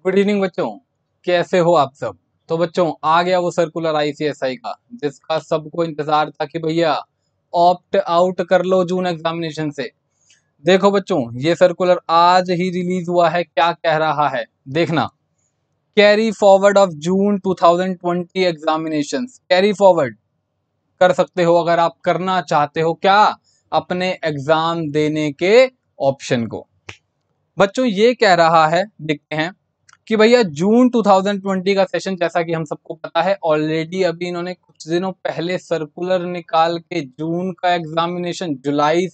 Good evening बच्चों, कैसे हो आप सब। तो बच्चों आ गया वो सर्कुलर आईसीएसआई का, जिसका सबको इंतजार था कि भैया ऑप्ट आउट कर लो जून एग्जामिनेशन से। देखो बच्चों, ये सर्कुलर आज ही रिलीज हुआ है। क्या कह रहा है देखना। Carry forward of June 2020 examinations. Carry forward कर सकते हो अगर आप करना चाहते हो क्या, अपने एग्जाम देने के ऑप्शन को। बच्चों ये कह रहा है, देखते हैं कि भैया जून 2020 का सेशन, जैसा कि हम सबको पता है ऑलरेडी, अभी इन्होंने कुछ दिनों पहले सर्कुलर निकाल के जून का एग्जामिनेशन जुलाई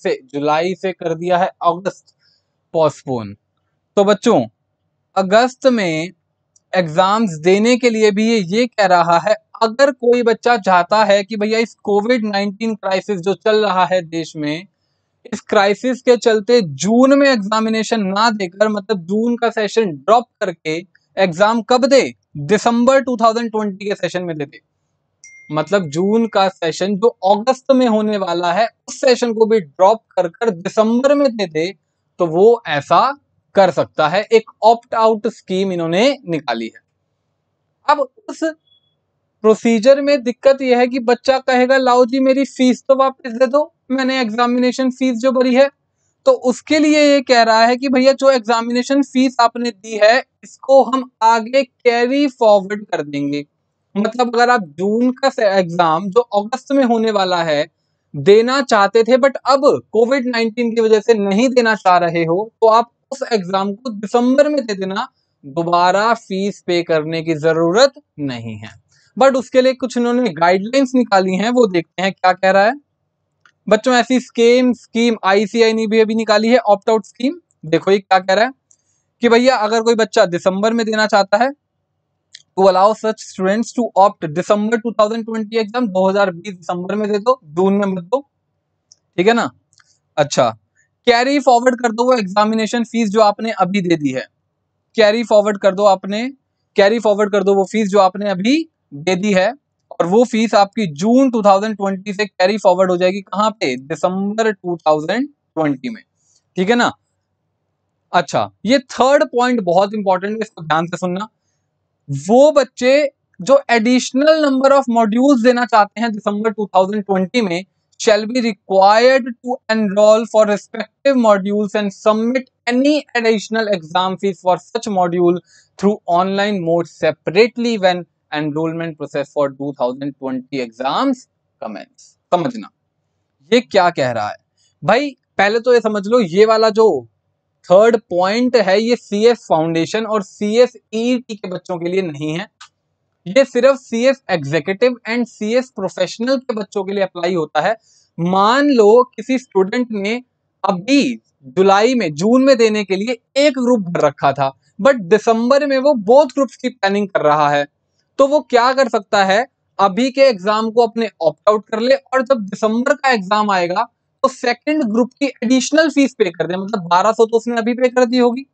से कर दिया है अगस्त पोस्टपोन। तो बच्चों अगस्त में एग्जाम्स देने के लिए भी ये कह रहा है, अगर कोई बच्चा चाहता है कि भैया इस कोविड-19 क्राइसिस जो चल रहा है देश में, इस क्राइसिस के चलते जून में एग्जामिनेशन ना देकर, मतलब जून का सेशन ड्रॉप करके एग्जाम कब दे, दिसंबर 2020 के सेशन में दे दे। मतलब जून का सेशन जो अगस्त में होने वाला है, उस सेशन को भी ड्रॉप कर कर दिसंबर में दे दे, तो वो ऐसा कर सकता है। एक ऑप्ट आउट स्कीम इन्होंने निकाली है। अब उस प्रोसीजर में दिक्कत यह है कि बच्चा कहेगा लाओ जी मेरी फीस तो वापस दे दो, मैंने एग्जामिनेशन फीस जो भरी है। तो उसके लिए ये कह रहा है कि भैया जो एग्जामिनेशन फीस आपने दी है, इसको हम आगे कैरी फॉरवर्ड कर देंगे। मतलब अगर आप जून का एग्जाम जो अगस्त में होने वाला है देना चाहते थे, बट अब कोविड-19 की वजह से नहीं देना चाह रहे हो, तो आप उस एग्जाम को दिसंबर में दे देना। दोबारा फीस पे करने की जरूरत नहीं है। बट उसके लिए कुछ इन्होंने गाइडलाइंस निकाली हैं, वो देखते हैं क्या कह रहा है। बच्चों ऐसी स्कीम आईसीआई ने भी अभी निकाली है, ऑप्ट आउट स्कीम। देखो ये क्या कह रहा है कि भैया अगर कोई बच्चा दिसंबर में देना चाहता है, to allow such students to opt December 2020 exam, 2020 दिसंबर में दे दो, जून में मत दो। ठीक है ना। अच्छा, कैरी फॉरवर्ड कर दो वो एग्जामिनेशन फीस जो आपने अभी दे दी है। कैरी फॉरवर्ड कर दो आपने, कैरी फॉरवर्ड कर दो वो फीस जो आपने अभी दे दी है, और वो फीस आपकी जून 2020 से कैरी फॉरवर्ड हो जाएगी कहां पे, दिसंबर 2020 में। ठीक है ना। अच्छा, ये थर्ड पॉइंट बहुत इंपॉर्टेंट है, इसको ध्यान से सुनना। वो बच्चे जो एडिशनल नंबर ऑफ मॉड्यूल्स देना चाहते हैं दिसंबर 2020 में, shall be required to enroll for respective modules and submit any additional exam fees for such module through online mode separately when enrollment process for 2020 exams commence। समझना ये क्या कह रहा है भाई। पहले तो ये समझ लो, ये वाला जो थर्ड पॉइंट है ये सीएस फाउंडेशन और सीएस ईटी के बच्चों के लिए नहीं है। ये सिर्फ CS executive and CS professional के बच्चों के लिए अप्लाई होता है। मान लो किसी स्टूडेंट ने अभी जुलाई में, जून में देने के लिए एक ग्रुप भर रखा था, बट दिसंबर में वो बोथ ग्रुप्स की प्लानिंग कर रहा है, तो वो क्या कर सकता है, अभी के एग्जाम को अपने ऑप्ट आउट कर ले, और जब दिसंबर का एग्जाम आएगा तो सेकंड ग्रुप की एडिशनल फीस पे कर दे। मतलब 1200 तो उसने अभी पे कर दी होगी,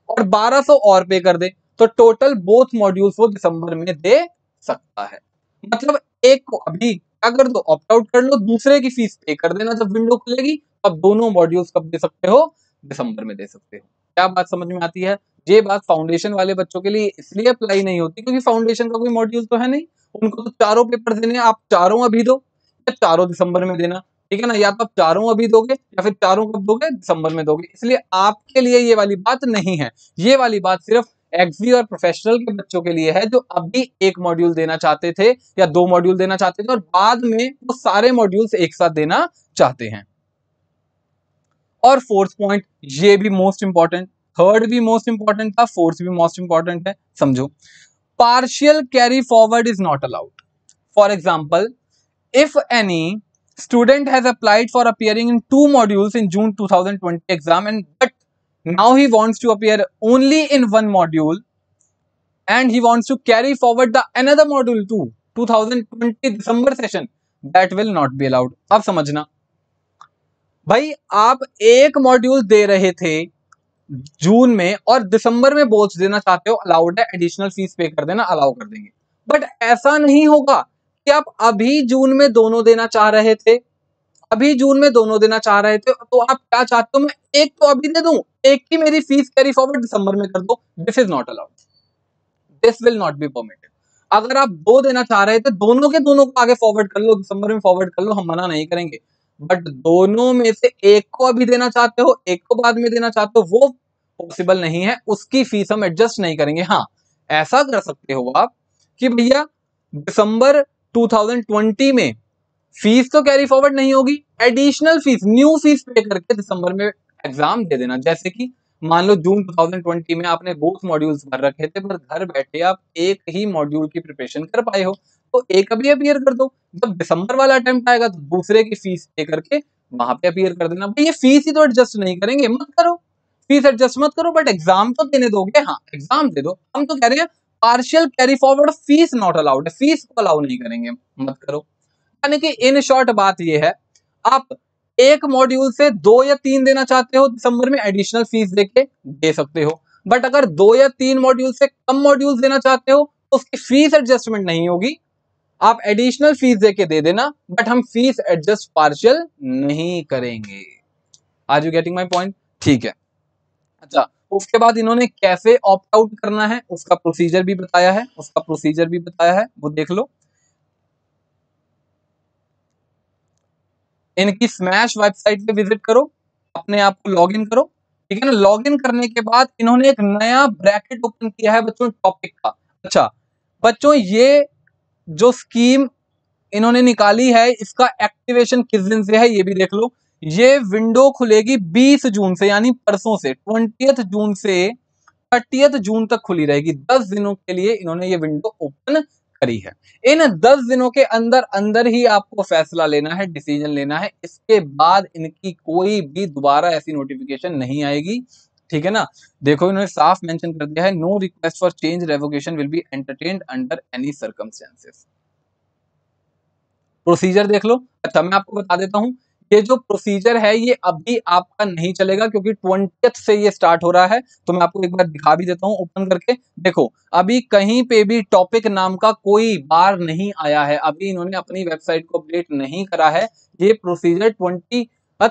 और 1200 और पे कर दे, तो टोटल बोथ मॉड्यूल्स वो दिसंबर में दे सकता है। मतलब एक को अभी क्या कर दो, ऑप्ट आउट कर लो, दूसरे की फीस पे कर देना जब विंडो खुलेगी। अब दोनों मॉड्यूल्स कब दे सकते हो, दिसंबर में दे सकते हो। क्या बात समझ में आती है। ये बात फाउंडेशन वाले बच्चों के लिए इसलिए अप्लाई नहीं होती क्योंकि फाउंडेशन का कोई मॉड्यूल तो है नहीं, उनको तो चारों पेपर देने हैं। आप चारों अभी दो या चारों दिसंबर में देना। ठीक है ना, या तो आप चारों अभी दोगे या फिर चारों कब दोगे, दिसंबर में दोगे। इसलिए आपके लिए ये वाली बात नहीं है। ये वाली बात सिर्फ एक्सी और प्रोफेशनल के बच्चों के लिए है जो अभी एक मॉड्यूल देना चाहते थे या दो मॉड्यूल देना चाहते थे, और बाद में वो सारे मॉड्यूल्स एक साथ देना चाहते हैं। और फोर्थ पॉइंट, ये भी मोस्ट इंपॉर्टेंट, थर्ड भी मोस्ट इंपॉर्टेंट था, फोर्थ भी मोस्ट इंपॉर्टेंट है, समझो। Partial carry forward is not allowed. For example, if any student has applied for appearing in two modules in June 2020 exam, and but now he wants to appear only in one module and he wants to carry forward the another module to 2020 December session, that will not be allowed। अब समझना भाई, आप एक module दे रहे थे जून में और दिसंबर में बोथ देना चाहते हो, अलाउड है, एडिशनल फीस पे कर देना, अलाउ कर देंगे। बट ऐसा नहीं होगा कि आप अभी जून में दोनों देना चाह रहे थे, अभी जून में दोनों देना चाह रहे थे, तो आप क्या चाहते हो, मैं एक तो अभी दे दूं, एक की मेरी फीस कैरी फॉरवर्ड दिसंबर में कर दो। This is not allowed. This will not be permitted. अगर आप 2 देना चाह रहे थे, दोनों के दोनों को आगे फॉरवर्ड कर लो, दिसंबर में फॉरवर्ड कर लो, हम मना नहीं करेंगे। बट दोनों में से एक को अभी देना चाहते हो, एक को बाद में देना चाहते हो, वो पॉसिबल नहीं है, उसकी फीस हम एडजस्ट नहीं करेंगे। हाँ, ऐसा कर सकते हो आप कि भैया दिसंबर 2020 में फीस तो कैरी फॉरवर्ड नहीं होगी, एडिशनल फीस, न्यू फीस पे करके दिसंबर में एग्जाम दे देना। जैसे कि मान लो जून 2020 में आपने बोथ मॉड्यूल्स भर रखे थे, पर घर बैठे आप एक ही मॉड्यूल की प्रिपरेशन कर पाए हो, तो एक अभी अपीयर कर दो। जब दिसंबर वाला अटेम्प्ट आएगा तो दूसरे की फीस पे करके वहां पे अपीयर कर देना। भाई ये फीस ही तो एडजस्ट नहीं करेंगे, मत करो, फीस एडजस्ट मत करो, बट एग्जाम तो देने दोगे। हाँ, एग्जाम दे दो। हम तो कह रहे हैं partial carry forward fees not allowed है, फीस को अलाउ नहीं करेंगे, मत करो। यानी कि इन शॉर्ट बात ये है, आप एक मॉड्यूल से 2 या 3 देना चाहते हो दिसंबर में, एडिशनल फीस देके दे सकते हो। बट अगर 2 या 3 मॉड्यूल से कम मॉड्यूल्स देना चाहते हो तो उसकी फीस एडजस्टमेंट नहीं होगी, आप एडिशनल फीस देके दे देना, बट हम फीस एडजस्ट पार्शियल नहीं करेंगे। Are you getting my point? ठीक है। अच्छा, उसके बाद इन्होंने कैसे ऑप्ट आउट करना है उसका प्रोसीजर भी बताया है, वो देख लो। इनकी स्मैश वेबसाइट पे विजिट करो, अपने आप को लॉग इन करो, ठीक है ना। लॉग इन करने के बाद इन्होंने एक नया ब्रैकेट ओपन किया है बच्चों, टॉपिक का। अच्छा बच्चों, ये जो स्कीम इन्होंने निकाली है, इसका एक्टिवेशन किस दिन से है ये भी देख लो। ये विंडो खुलेगी 20 जून से, यानी परसों से, 20 जून से 30 जून तक खुली रहेगी। 10 दिनों के लिए इन्होंने ये विंडो ओपन करी है। इन 10 दिनों के अंदर अंदर ही आपको फैसला लेना है, डिसीजन लेना है। इसके बाद इनकी कोई भी दोबारा ऐसी नोटिफिकेशन नहीं आएगी, ठीक है ना। देखो इन्होंने साफ मेंशन कर दिया है, no request for change revocation will be entertained under any circumstances. Procedure देख लो। अच्छा मैं आपको बता देता हूं, ये जो प्रोसीजर है ये अभी आपका नहीं चलेगा, क्योंकि 20 से ये स्टार्ट हो रहा है। तो मैं आपको एक बार दिखा भी देता हूं ओपन करके। देखो अभी कहीं पे भी टॉपिक नाम का कोई बार नहीं आया है, अभी इन्होंने अपनी वेबसाइट को अपडेट नहीं करा है। ये प्रोसीजर 20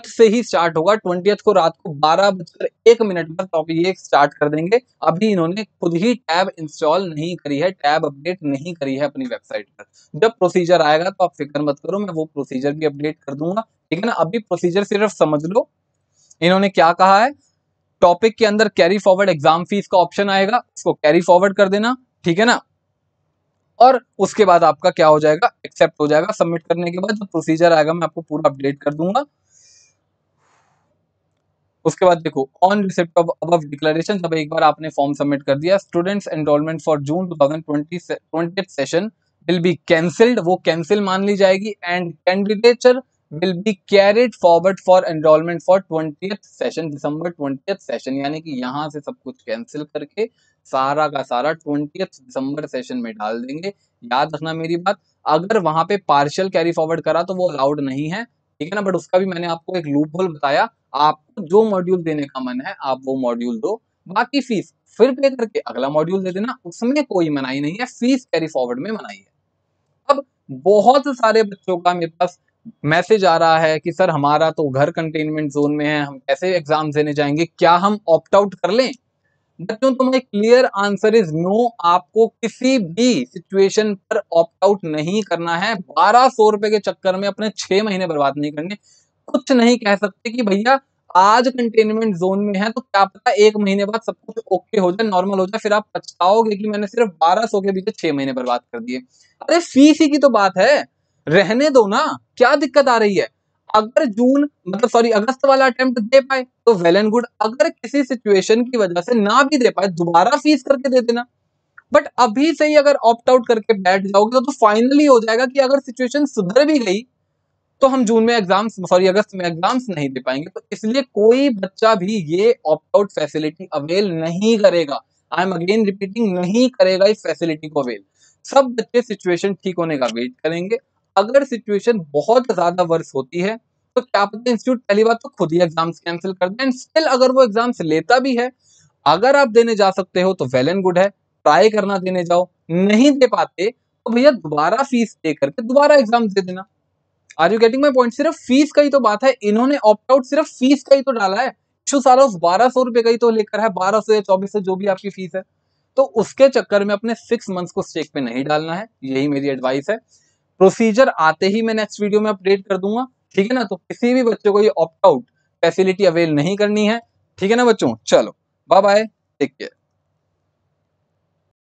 से ही स्टार्ट होगा। 20 को रात को 12:01 पर टॉपिक ये स्टार्ट कर देंगे। अभी इन्होंने खुद ही टैब इंस्टॉल नहीं करी है, टैब अपडेट नहीं करी है अपनी वेबसाइट पर। जब प्रोसीजर आएगा तो आप फिक्र मत करो, मैं वो प्रोसीजर भी अपडेट कर दूंगा, ठीक है ना। अभी प्रोसीजर सिर्फ समझ लो इन्होंने क्या कहा है। टॉपिक के अंदर कैरी फॉरवर्ड एग्जाम फीस का ऑप्शन आएगा, उसको कैरी फॉरवर्ड कर देना, ठीक है ना। और उसके बाद आपका क्या हो जाएगा, एक्सेप्ट हो जाएगा। सबमिट करने के बाद जब प्रोसीजर आएगा मैं आपको पूरा अपडेट कर दूंगा। उसके बाद देखो, on receipt of above declaration, जब एक बार आपने फॉर्म सबमिट कर दिया, students enrolment for June 2020 session will be cancelled, वो कैंसिल मान ली जाएगी। And candidature will be carried forward for enrolment for 20th session, December 20th session. यानी कि यहां से सब कुछ कैंसिल करके सारा का सारा 20th दिसंबर सेशन में डाल देंगे। याद रखना मेरी बात, अगर वहां पे पार्शियल कैरी फॉरवर्ड करा तो वो अलाउड नहीं है, ठीक है ना। बट उसका भी मैंने आपको एक लूप होल बताया, आपको जो मॉड्यूल देने का मन है आप वो मॉड्यूल दो, बाकी फीस फिर पे करके अगला मॉड्यूल दे देना, उसमें कोई मनाही नहीं है, फीस कैरी फॉरवर्ड में मनाही है। अब बहुत सारे बच्चों का मेरे पास मैसेज आ रहा है कि सर हमारा तो घर कंटेनमेंट जोन में है, हम कैसे एग्जाम देने जाएंगे, क्या हम ऑप्ट आउट कर लें? बच्चों तुम्हारा क्लियर आंसर इज नो, आपको किसी भी सिचुएशन पर ऑप्ट आउट नहीं करना है। 1200 रुपए के चक्कर में अपने 6 महीने बर्बाद नहीं करने। कुछ नहीं कह सकते कि भैया आज कंटेनमेंट जोन में है तो क्या पता 1 महीने बाद सब कुछ ओके हो जाए, नॉर्मल हो जाए, फिर आप पछताओगे कि मैंने सिर्फ 1200 के पीछे 6 महीने बर्बाद कर दिए। अरे फीस ही की तो बात है, रहने दो ना, क्या दिक्कत आ रही है। अगर जून मतलब सॉरी अगस्त वाला अटेम्प्ट दे पाए तो वेल एंड गुड, अगर किसी सिचुएशन की वजह से ना भी दे पाए दोबारा फीस करके दे देना। बट अभी से ही अगर ऑप्ट आउट करके बैठ जाओगे तो फाइनली हो जाएगा कि अगर सिचुएशन सुधर भी गई तो हम जून में एग्जाम्स सॉरी अगस्त में एग्जाम्स नहीं दे पाएंगे। तो इसलिए कोई बच्चा भी ये ऑप्ट आउट फैसिलिटी अवेल नहीं करेगा। आई एम अगेन रिपीटिंग, नहीं करेगा इस फैसिलिटी को अवेल। सब बच्चे सिचुएशन ठीक होने का वेट करेंगे। अगर सिचुएशन बहुत ज्यादा वर्स होती है तो क्या पता इंस्टीट्यूट पहली बात तो खुद ही एग्जाम्स कैंसिल कर दे। एंड स्टिल अगर वो एग्जाम्स लेता भी है, अगर आप देने जा सकते हो तो वेल एंड गुड है, ट्राई करना देने जाओ। नहीं दे पाते तो भैया दोबारा फीस पे करके दोबारा एग्जाम दे देना। Are you getting my point? सिर्फ फीस का ही तो बात है, इन्होंने ऑप्ट आउट सिर्फ फीस का ही तो डाला है। इशू सारा उस 1200 रुपए का ही तो लेकर है, 1200 या 2400 जो भी आपकी फीस है। तो उसके चक्कर में अपने 6 मंथ्स को स्टेक पे नहीं डालना है, यही मेरी एडवाइस है। प्रोसीजर आते ही मैं नेक्स्ट वीडियो में अपडेट कर दूंगा, ठीक है ना। तो किसी भी बच्चे को ये ऑप्ट आउट फैसिलिटी अवेल नहीं करनी है, ठीक है ना बच्चों। चलो बाय बाय, टेक केयर।